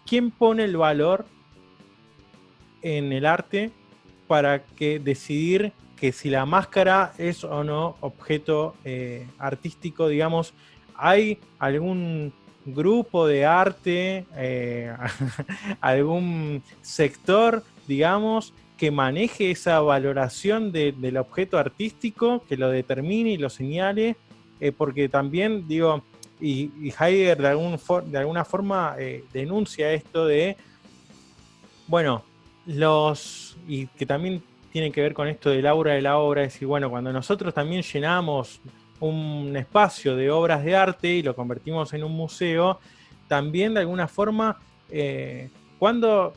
¿quién pone el valor en el arte para que decidir que si la máscara es o no objeto artístico? Digamos, ¿hay algún grupo de arte, algún sector, digamos, que maneje esa valoración del objeto artístico, que lo determine y lo señale? Porque también, digo, y Heidegger de alguna forma denuncia esto de, bueno, y que también tiene que ver con esto del aura de la obra, es decir, bueno, cuando nosotros también llenamos un espacio de obras de arte y lo convertimos en un museo, también de alguna forma, ¿cuándo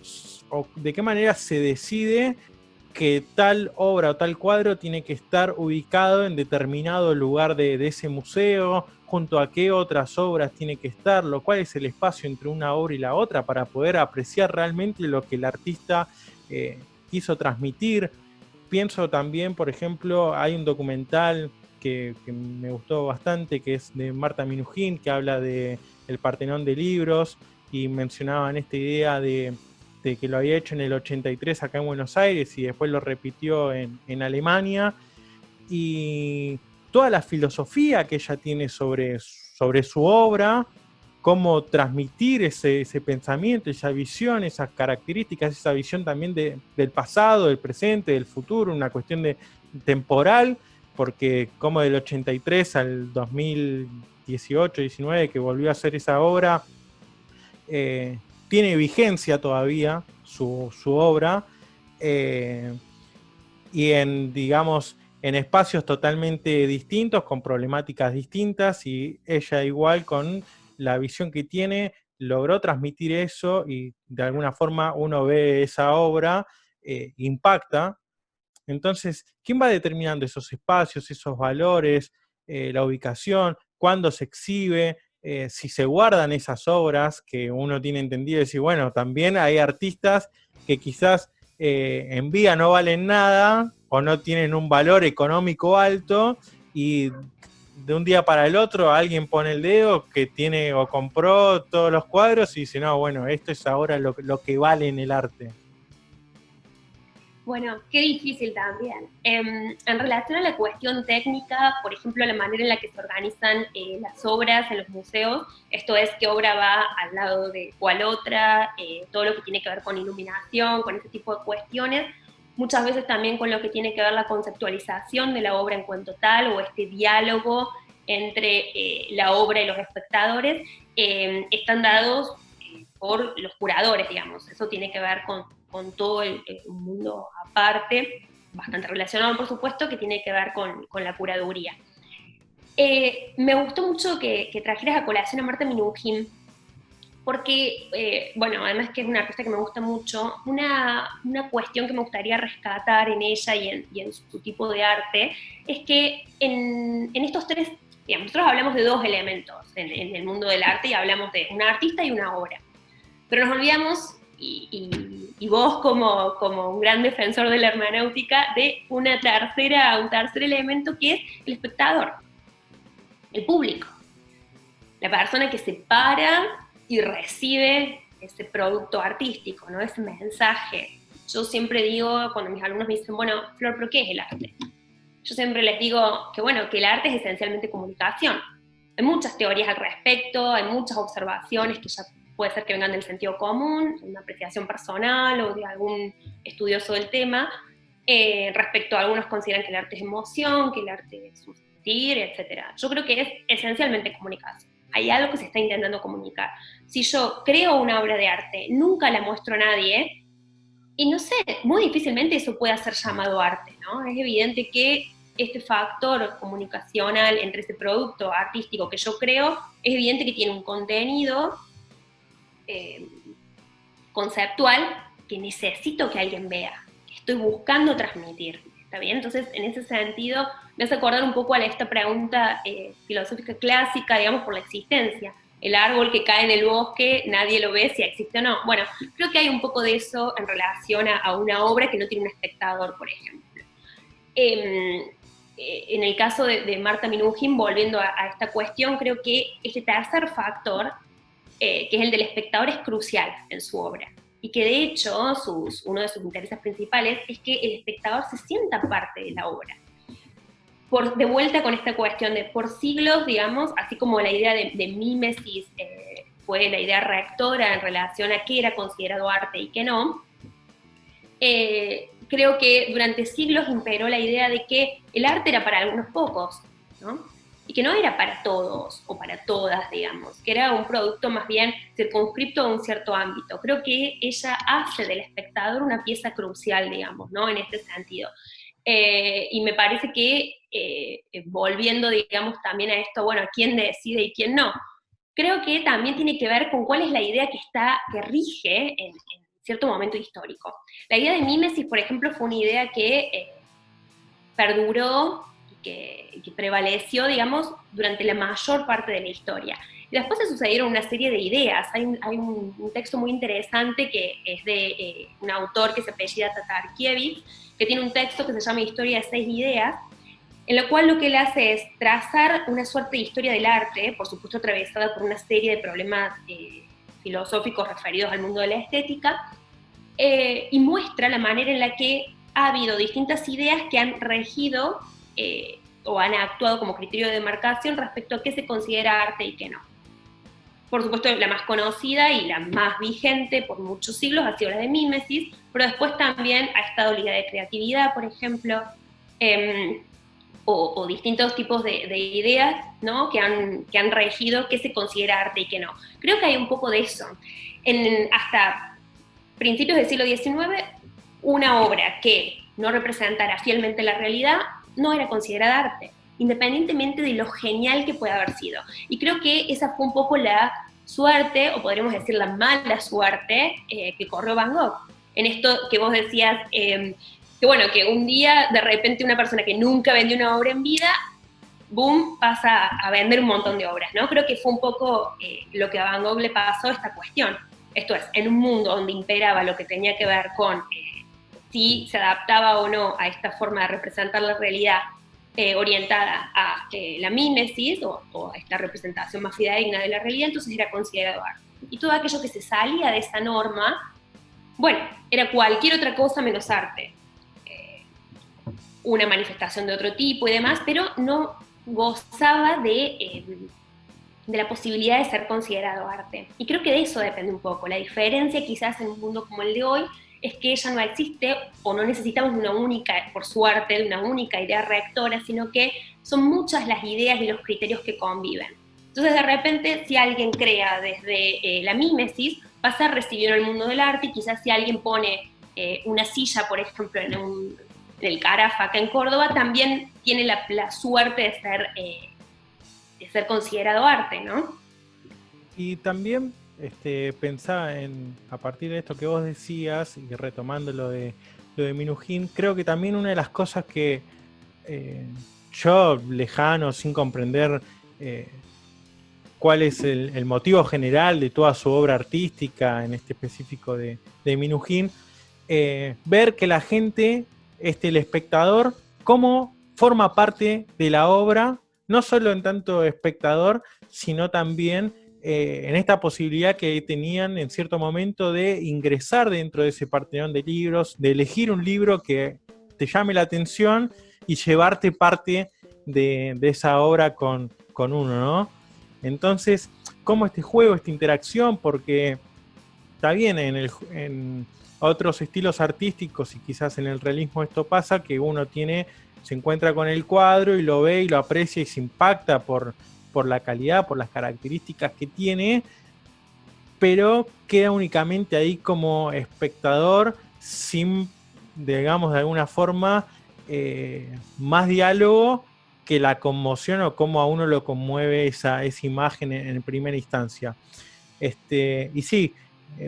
o de qué manera se decide que tal obra o tal cuadro tiene que estar ubicado en determinado lugar de ese museo, junto a qué otras obras tiene que estar, cuál es el espacio entre una obra y la otra para poder apreciar realmente lo que el artista quiso transmitir? Pienso también, por ejemplo, hay un documental que me gustó bastante, que es de Marta Minujín, que habla de el Partenón de libros, y mencionaban esta idea de que lo había hecho en el 83 acá en Buenos Aires y después lo repitió en Alemania, y toda la filosofía que ella tiene sobre su obra, cómo transmitir ese pensamiento, esa visión, esas características, esa visión también del pasado, del presente, del futuro, una cuestión temporal, porque como del 83 al 2018, 19, que volvió a hacer esa obra, tiene vigencia todavía su obra, eh, y digamos, en espacios totalmente distintos, con problemáticas distintas, y ella igual con la visión que tiene, logró transmitir eso, y de alguna forma uno ve esa obra, impacta. Entonces, ¿quién va determinando esos espacios, esos valores, la ubicación, cuándo se exhibe, si se guardan esas obras que uno tiene entendido? Decir, bueno, también hay artistas que quizás en vida no valen nada o no tienen un valor económico alto, y de un día para el otro alguien pone el dedo que tiene o compró todos los cuadros y dice, no, bueno, esto es ahora lo que vale en el arte. Bueno, qué difícil también. En relación a la cuestión técnica, por ejemplo, la manera en la que se organizan las obras en los museos, esto es qué obra va al lado de cuál otra, todo lo que tiene que ver con iluminación, con ese tipo de cuestiones, muchas veces también con lo que tiene que ver la conceptualización de la obra en cuanto tal, o este diálogo entre la obra y los espectadores, están dados por los curadores, digamos. Eso tiene que ver con todo el mundo aparte, bastante relacionado, por supuesto, que tiene que ver con la curaduría. Me gustó mucho que trajeras a colación a Marta Minujín, porque, bueno, además que es una artista que me gusta mucho, una cuestión que me gustaría rescatar en ella y en su tipo de arte, es que en estos tres, digamos, nosotros hablamos de dos elementos en el mundo del arte, y hablamos de una artista y una obra. Pero nos olvidamos, y vos como un gran defensor de la hermenéutica, de un tercer elemento, que es el espectador, el público, la persona que se para y recibe ese producto artístico, ¿no? Ese mensaje. Yo siempre digo, cuando mis alumnos me dicen, bueno, Flor, ¿pero qué es el arte? Yo siempre les digo que, bueno, que el arte es esencialmente comunicación. Hay muchas teorías al respecto, hay muchas observaciones que ya puede ser que vengan del sentido común, una apreciación personal o de algún estudioso del tema. Respecto a algunos consideran que el arte es emoción, que el arte es sentir, etc. Yo creo que es esencialmente comunicación. Hay algo que se está intentando comunicar. Si yo creo una obra de arte, nunca la muestro a nadie, y no sé, muy difícilmente eso pueda ser llamado arte, ¿no? Es evidente que este factor comunicacional entre ese producto artístico que yo creo, es evidente que tiene un contenido eh, conceptual que necesito que alguien vea, que estoy buscando transmitir, ¿está bien? Entonces, en ese sentido, me hace acordar un poco a esta pregunta filosófica clásica, digamos, por la existencia. El árbol que cae en el bosque, nadie lo ve si existe o no. Bueno, creo que hay un poco de eso en relación a una obra que no tiene un espectador, por ejemplo. En el caso de Marta Minujín, volviendo a esta cuestión, creo que este tercer factor que es el del espectador, es crucial en su obra. Y que de hecho uno de sus intereses principales es que el espectador se sienta parte de la obra. De vuelta con esta cuestión de por siglos, digamos, así como la idea de mímesis fue la idea rectora en relación a qué era considerado arte y qué no, creo que durante siglos imperó la idea de que el arte era para algunos pocos, ¿no? Y que no era para todos o para todas, digamos, que era un producto más bien circunscripto a un cierto ámbito. Creo que ella hace del espectador una pieza crucial, digamos, ¿no? En este sentido. Y me parece que, volviendo, digamos, también a esto, bueno, quién decide y quién no, creo que también tiene que ver con cuál es la idea que rige en cierto momento histórico. La idea de mímesis, por ejemplo, fue una idea que perduró y que prevaleció, digamos, durante la mayor parte de la historia. Y después se sucedieron una serie de ideas. Hay un texto muy interesante que es de un autor que se apellida Tatarkiewicz, que tiene un texto que se llama Historia de 6 ideas, en lo cual lo que él hace es trazar una suerte de historia del arte, por supuesto atravesada por una serie de problemas filosóficos referidos al mundo de la estética, y muestra la manera en la que ha habido distintas ideas que han regido o han actuado como criterio de demarcación respecto a qué se considera arte y qué no. Por supuesto, la más conocida y la más vigente por muchos siglos ha sido la de mímesis, pero después también ha estado la idea de creatividad, por ejemplo, o distintos tipos de ideas, ¿no? que han regido qué se considera arte y qué no. Creo que hay un poco de eso. Hasta principios del siglo XIX, una obra que no representara fielmente la realidad no era considerada arte, independientemente de lo genial que pueda haber sido. Y creo que esa fue un poco la suerte, o podríamos decir la mala suerte, que corrió Van Gogh. En esto que vos decías, que bueno, que un día de repente una persona que nunca vendió una obra en vida, boom, pasa a vender un montón de obras, ¿no? Creo que fue un poco lo que a Van Gogh le pasó esta cuestión. Esto es, en un mundo donde imperaba lo que tenía que ver con si se adaptaba o no a esta forma de representar la realidad orientada a la mímesis o a esta representación más fidedigna de la realidad, entonces era considerado arte. Y todo aquello que se salía de esa norma, bueno, era cualquier otra cosa menos arte. Una manifestación de otro tipo y demás, pero no gozaba de la posibilidad de ser considerado arte. Y creo que de eso depende un poco. La diferencia quizás en un mundo como el de hoy es que ya no existe o no necesitamos de una única, por suerte, de una única idea rectora, sino que son muchas las ideas y los criterios que conviven. Entonces, de repente, si alguien crea desde la mímesis, pasa a recibir el mundo del arte, y quizás si alguien pone una silla, por ejemplo, en el Carafa, acá en Córdoba, también tiene la suerte de ser considerado arte, ¿no? Y también pensaba a partir de esto que vos decías, y retomando lo de Minujín, creo que también una de las cosas que yo, lejano, sin comprender cuál es el motivo general de toda su obra artística, en este específico de Minujín, ver que la gente, el espectador, cómo forma parte de la obra, no solo en tanto espectador, sino también en esta posibilidad que tenían en cierto momento de ingresar dentro de ese partenón de libros, de elegir un libro que te llame la atención y llevarte parte de esa obra con uno, ¿no? Entonces, ¿cómo este juego, esta interacción? Porque está bien, en otros estilos artísticos y quizás en el realismo esto pasa, que uno se encuentra con el cuadro y lo ve y lo aprecia y se impacta por la calidad, por las características que tiene, pero queda únicamente ahí como espectador sin, digamos, de alguna forma más diálogo que la conmoción o cómo a uno lo conmueve esa imagen en primera instancia. Y sí,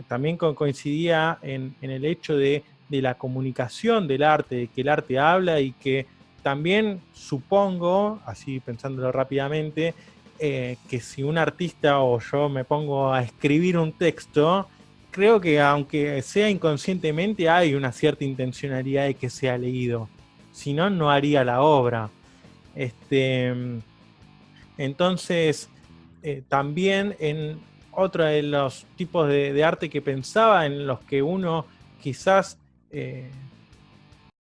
también coincidía en el hecho de la comunicación del arte, de que el arte habla y que también supongo, así pensándolo rápidamente, que si un artista o yo me pongo a escribir un texto, creo que aunque sea inconscientemente hay una cierta intencionalidad de que sea leído, si no, no haría la obra. Entonces, también otro de los tipos de arte que pensaba, en los que uno quizás